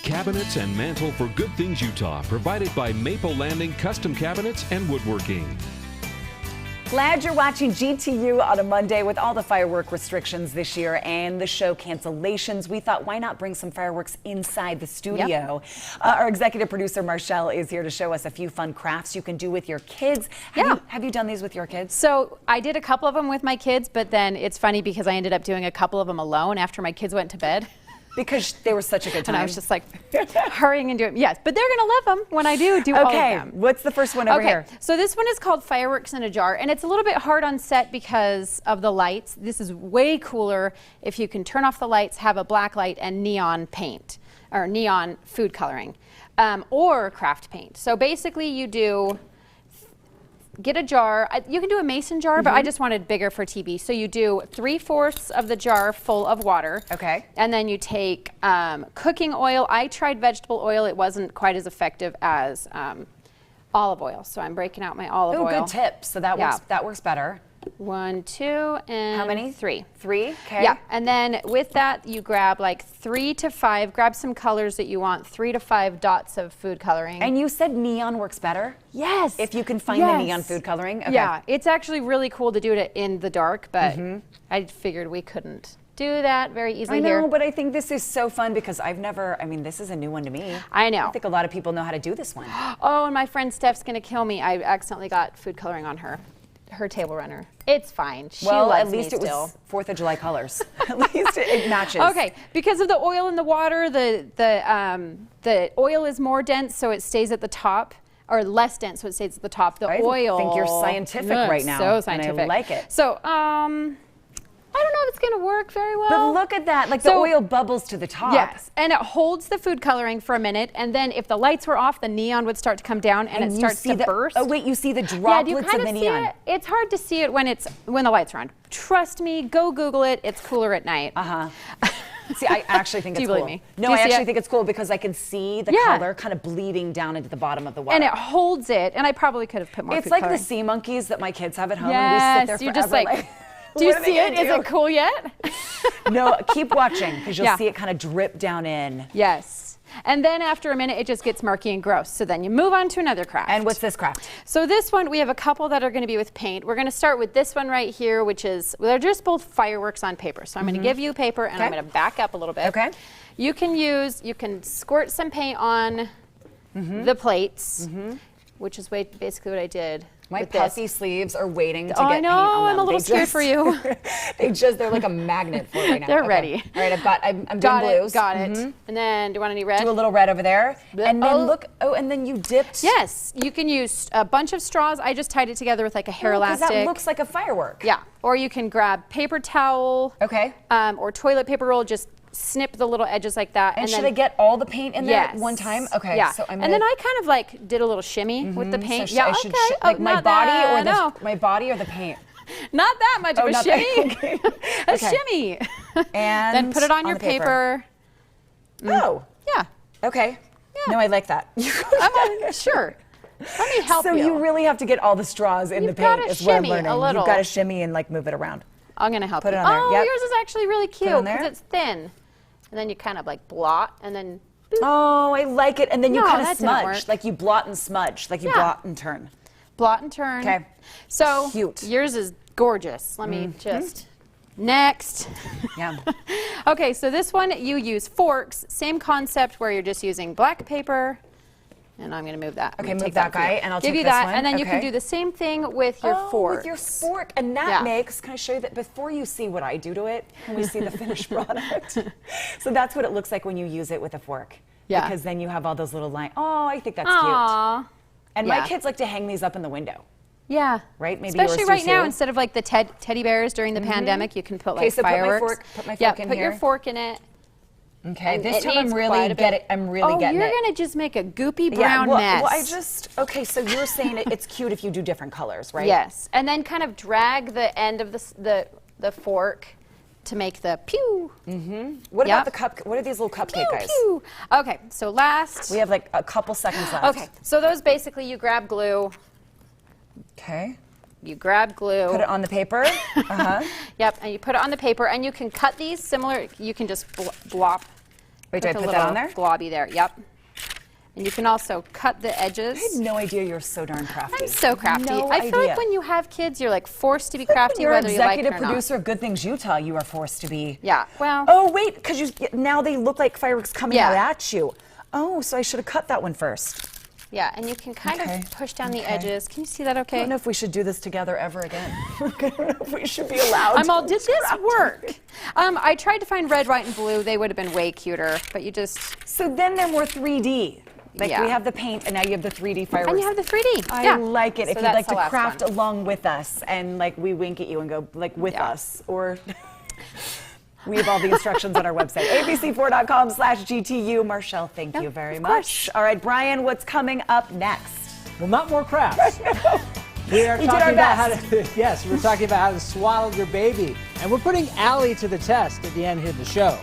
cabinets and mantle for Good Things Utah, provided by Maple Landing Custom Cabinets and Woodworking. Glad you're watching GTU on a Monday with all the firework restrictions this year and the show cancellations. We thought, why not bring some fireworks inside the studio? Yep. Our executive producer, Marchelle, is here to show us a few fun crafts you can do with your kids. Have you done these with your kids? So I did a couple of them with my kids, but then it's funny because I ended up doing a couple of them alone after my kids went to bed. Because they were such a good time. And I was just like hurrying and doing, yes, but they're gonna love them when I do all of them. What's the first one over here? So this one is called Fireworks in a Jar, and it's a little bit hard on set because of the lights. This is way cooler if you can turn off the lights, have a black light and neon paint, or neon food coloring, or craft paint. So basically you do, get a jar. You can do a mason jar, but I just wanted bigger for TV. So you do 3/4 of the jar full of water. Okay. And then you take cooking oil. I tried vegetable oil. It wasn't quite as effective as olive oil. So I'm breaking out my olive oil. Oh, good tip. So that works better. 1, 2, and how many? 3. 3, okay. Yeah, and then with that you grab like 3 to 5, grab some colors that you want, 3 to 5 dots of food coloring. And you said neon works better? Yes. If you can find the neon food coloring? Okay. Yeah, it's actually really cool to do it in the dark, but I figured we couldn't do that very easily here. I know, but I think this is so fun because this is a new one to me. I know. I think a lot of people know how to do this one. Oh, and my friend Steph's gonna kill me. I accidentally got food coloring on her table runner. It's fine. She loves at least me it still. was 4th of July colors. At least it matches. Okay, because of the oil in the water, the oil is more dense, so it stays at the top, or less dense, so it stays at the top. The oil. I think you're scientific right now. So scientific. And I like it. So, I don't know if it's going to work very well. But look at that, like the oil bubbles to the top. Yes, and it holds the food coloring for a minute, and then if the lights were off, the neon would start to come down and it starts to burst. Oh wait, you see the droplets of the neon. See it? It's hard to see it when the lights are on. Trust me, go Google it. It's cooler at night. See, I actually think it's cool. Do you believe me? No, I actually think it's cool because I can see the color kind of bleeding down into the bottom of the water. And it holds it, and I probably could have put more food coloring. It's like coloring. the sea monkeys that my kids have at home, yes, and we sit there you're forever. Just like do you see it? Is it cool yet? No, keep watching because you'll see it kind of drip down in. Yes. And then after a minute, it just gets murky and gross. So then you move on to another craft. And what's this craft? So this one, we have a couple that are going to be with paint. We're going to start with this one right here, which is, they're just both fireworks on paper. So I'm going to give you paper and I'm going to back up a little bit. Okay. You can squirt some paint on the plates, which is basically what I did. My puffy sleeves are waiting to get paint on them. I'm a little scared for you. They're like a magnet for it right now. They're ready. All right, I'm doing blues. Got it. And then, do you want any red? Do a little red over there. And then look, and then you dipped. Yes, you can use a bunch of straws. I just tied it together with like a hair elastic. Because that looks like a firework. Yeah, or you can grab paper towel. Okay. Or toilet paper roll, just snip the little edges like that. And should I get all the paint in there at one time? Okay. Yeah. So and then I kind of like did a little shimmy with the paint. So like my body my body or the paint? Not that much of a shimmy. A shimmy. And then put it on your paper. Oh. Yeah. Okay. Yeah. No, I like that. Sure. Let me help you. So you really have to get all the straws in the paint is what I'm learning. You've got to shimmy and like move it around. I'm going to help you. Put it on there. Oh, yours is actually really cute because it's thin. And then you kind of like blot and then boop. Oh, I like it. And then you kind of smudge. smudge. Like you blot and smudge. Like you blot and turn. Blot and turn. Okay. So cute. Yours is gorgeous. Let me just. Next. Yeah. Okay, so this one you use forks. Same concept where you're just using black paper. And I'm going to move that. Okay, move that guy, and I'll give take you this that, one. and then you can do the same thing with your fork. With your fork, and that makes. Can I show you that before you see what I do to it? Can we see the finished product? So that's what it looks like when you use it with a fork. Yeah. Because then you have all those little lines. Oh, I think that's Aww. cute. And my kids like to hang these up in the window. Yeah. Right? Maybe especially yours right do now, too. Instead of like the teddy bears during the pandemic, you can put like so fireworks. Put my fork in put here. your fork in it. Okay, And this it time I'm needs really quite a bit. getting it. You're gonna just make a goopy brown mess. Well, okay, so you're saying it's cute if you do different colors, right? Yes, and then kind of drag the end of the fork to make the pew. What about the cup? What are these little cupcake guys? Pew. Okay, so last. We have like a couple seconds left. Okay, so those basically you grab glue. Okay. You grab glue. Put it on the paper. Yep, and you put it on the paper, and you can cut these similar. You can just blop Wait, do I the put that on little there? globby there. Yep. And you can also cut the edges. I had no idea you're so darn crafty. I'm so crafty. No I feel idea. like when you have kids, you're like forced to be When crafty, you're whether you like it executive or not. producer of Good Things Utah, you are forced to be. Yeah. Well. Oh wait, because now they look like fireworks coming Yeah. out at you. Oh, so I should have cut that one first. Yeah, and you can kind Okay. of push down the Okay. edges. Can you see that I okay? don't know if we should do this together ever again. I don't know if we should be allowed. I'm all, to did this craft work? I tried to find red, white, and blue. They would have been way cuter, but you just... So then they're more 3D. Like Yeah. we have the paint and now you have the 3D fireworks. And you have the 3D. I yeah. like it. So If you'd that's like the to last craft one. along with us and like we wink at you and go like with Yeah. us or we have all the instructions on our website, abc4.com/GTU. Marchelle, thank you very of much. course. All right, Brian, what's coming up next? Well, not more crafts. We are We did our talking about how best. to, yes, we're talking about how to swaddle your baby. And we're putting Allie to the test at the end here of the show.